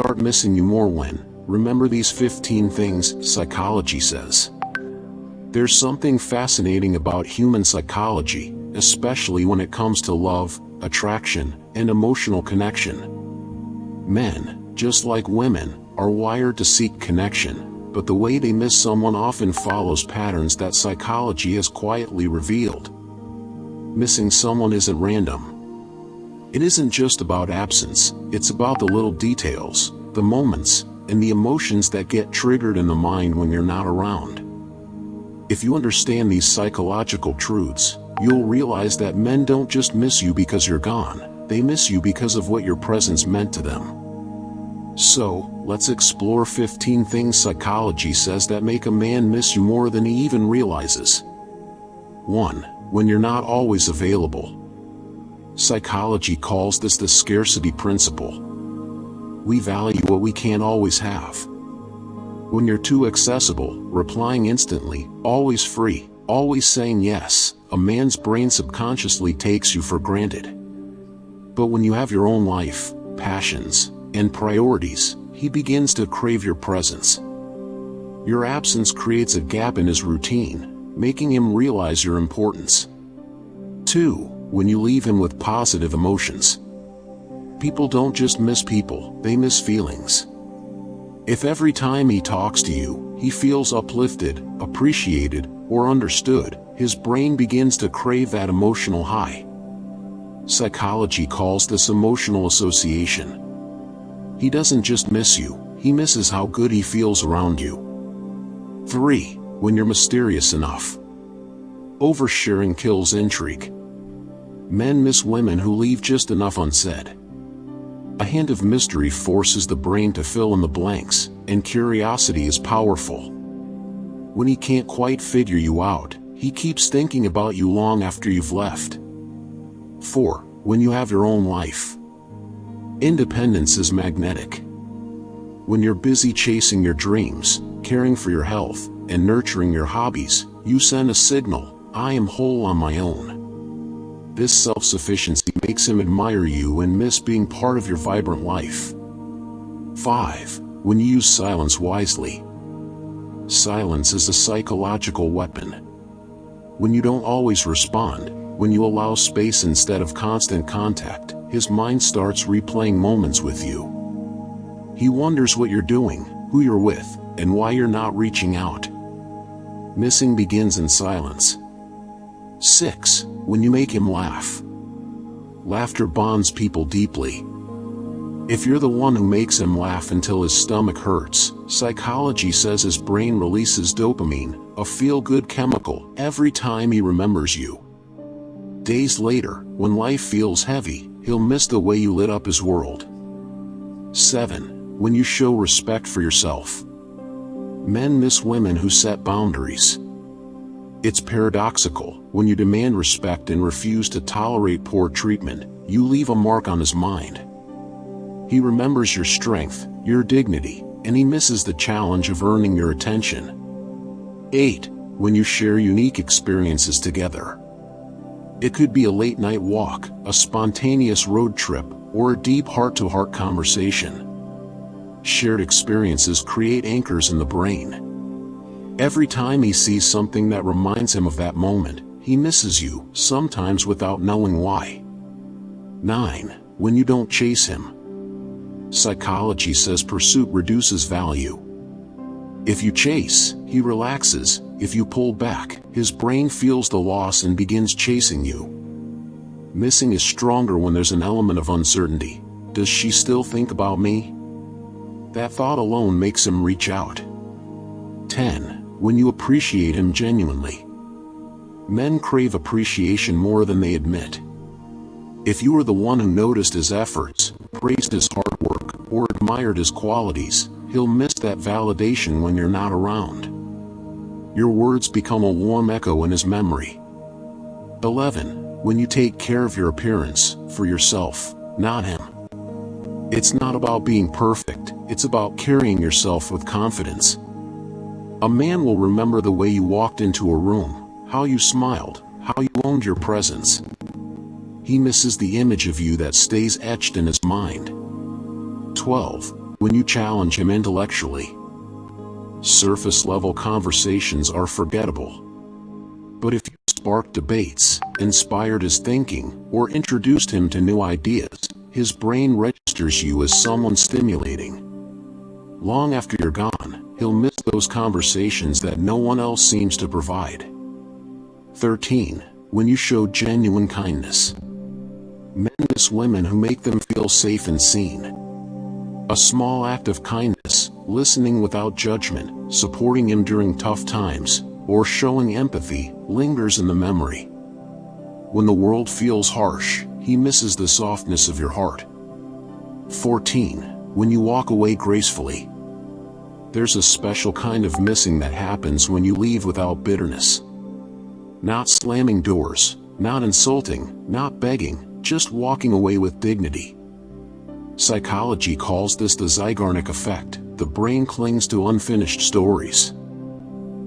start missing you more when, remember these 15 things, psychology says. There's something fascinating about human psychology, especially when it comes to love, attraction, and emotional connection. Men, just like women, are wired to seek connection, but the way they miss someone often follows patterns that psychology has quietly revealed. Missing someone isn't random. It isn't just about absence, it's about the little details, the moments, and the emotions that get triggered in the mind when you're not around. If you understand these psychological truths, you'll realize that men don't just miss you because you're gone, they miss you because of what your presence meant to them. So, let's explore 15 things psychology says that make a man miss you more than he even realizes. 1. When you're not always available. Psychology calls this the scarcity principle. We value what we can't always have. When you're too accessible, replying instantly, always free, always saying yes, a man's brain subconsciously takes you for granted. But when you have your own life, passions, and priorities, he begins to crave your presence. Your absence creates a gap in his routine, making him realize your importance. 2. When you leave him with positive emotions. People don't just miss people, they miss feelings. If every time he talks to you, he feels uplifted, appreciated, or understood, his brain begins to crave that emotional high. Psychology calls this emotional association. He doesn't just miss you, he misses how good he feels around you. 3. When you're mysterious enough. Oversharing kills intrigue. Men miss women who leave just enough unsaid. A hint of mystery forces the brain to fill in the blanks, and curiosity is powerful. When he can't quite figure you out, he keeps thinking about you long after you've left. 4. When you have your own life. Independence is magnetic. When you're busy chasing your dreams, caring for your health, and nurturing your hobbies, you send a signal, I am whole on my own. This self-sufficiency makes him admire you and miss being part of your vibrant life. 5. When you use silence wisely. Silence is a psychological weapon. When you don't always respond, when you allow space instead of constant contact, his mind starts replaying moments with you. He wonders what you're doing, who you're with, and why you're not reaching out. Missing begins in silence. 6. When you make him laugh. Laughter bonds people deeply. If you're the one who makes him laugh until his stomach hurts, psychology says his brain releases dopamine, a feel-good chemical, every time he remembers you. Days later, when life feels heavy, he'll miss the way you lit up his world. 7. When you show respect for yourself. Men miss women who set boundaries. It's paradoxical, when you demand respect and refuse to tolerate poor treatment, you leave a mark on his mind. He remembers your strength, your dignity, and he misses the challenge of earning your attention. 8. When you share unique experiences together. It could be a late-night walk, a spontaneous road trip, or a deep heart-to-heart conversation. Shared experiences create anchors in the brain. Every time he sees something that reminds him of that moment, he misses you, sometimes without knowing why. 9. When you don't chase him. Psychology says pursuit reduces value. If you chase, he relaxes. If you pull back, his brain feels the loss and begins chasing you. Missing is stronger when there's an element of uncertainty. Does she still think about me? That thought alone makes him reach out. 10. When you appreciate him genuinely. Men crave appreciation more than they admit. If you were the one who noticed his efforts, praised his hard work, or admired his qualities, he'll miss that validation when you're not around. Your words become a warm echo in his memory. 11. When you take care of your appearance, for yourself, not him. It's not about being perfect, it's about carrying yourself with confidence. A man will remember the way you walked into a room, how you smiled, how you owned your presence. He misses the image of you that stays etched in his mind. 12. when you challenge him intellectually. Surface-level conversations are forgettable. But if you sparked debates, inspired his thinking, or introduced him to new ideas, his brain registers you as someone stimulating. Long after you're gone, he'll miss those conversations that no one else seems to provide. 13. When you show genuine kindness. Men miss women who make them feel safe and seen. A small act of kindness, listening without judgment, supporting him during tough times, or showing empathy, lingers in the memory. When the world feels harsh, he misses the softness of your heart. 14. When you walk away gracefully. There's a special kind of missing that happens when you leave without bitterness. Not slamming doors, not insulting, not begging, just walking away with dignity. Psychology calls this the Zeigarnik effect. The brain clings to unfinished stories.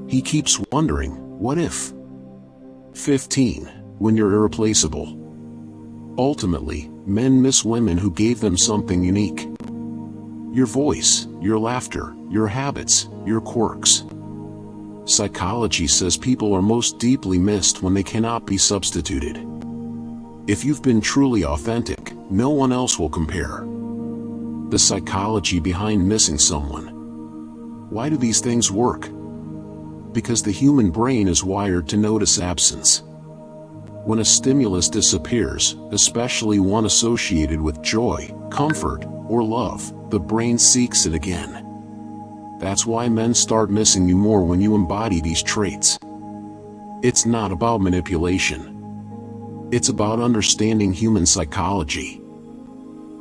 He keeps wondering, what if? 15. When you're irreplaceable. Ultimately, men miss women who gave them something unique. Your voice, your laughter, your habits, your quirks. Psychology says people are most deeply missed when they cannot be substituted. If you've been truly authentic, no one else will compare. The psychology behind missing someone. Why do these things work? Because the human brain is wired to notice absence. When a stimulus disappears, especially one associated with joy, comfort, or love, the brain seeks it again. That's why men start missing you more when you embody these traits. It's not about manipulation. It's about understanding human psychology.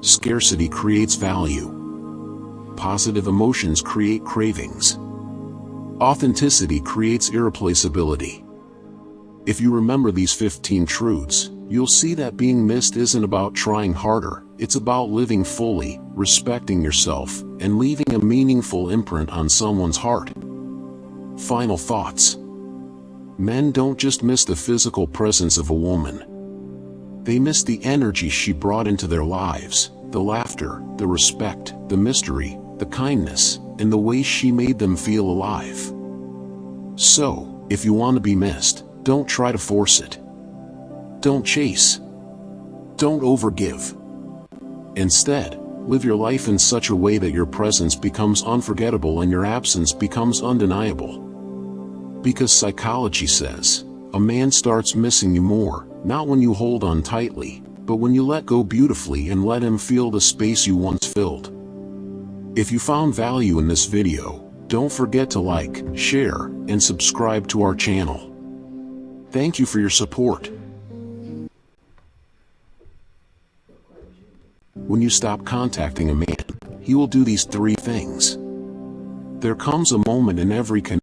Scarcity creates value. Positive emotions create cravings. Authenticity creates irreplaceability. If you remember these 15 truths, you'll see that being missed isn't about trying harder, it's about living fully, respecting yourself, and leaving a meaningful imprint on someone's heart. Final thoughts. Men don't just miss the physical presence of a woman. They miss the energy she brought into their lives, the laughter, the respect, the mystery, the kindness, and the way she made them feel alive. So, if you want to be missed, don't try to force it. Don't chase. Don't overgive. Instead, live your life in such a way that your presence becomes unforgettable and your absence becomes undeniable. Because psychology says, a man starts missing you more, not when you hold on tightly, but when you let go beautifully and let him feel the space you once filled. If you found value in this video, don't forget to like, share, and subscribe to our channel. Thank you for your support. When you stop contacting a man, he will do these 3 things. There comes a moment in every connection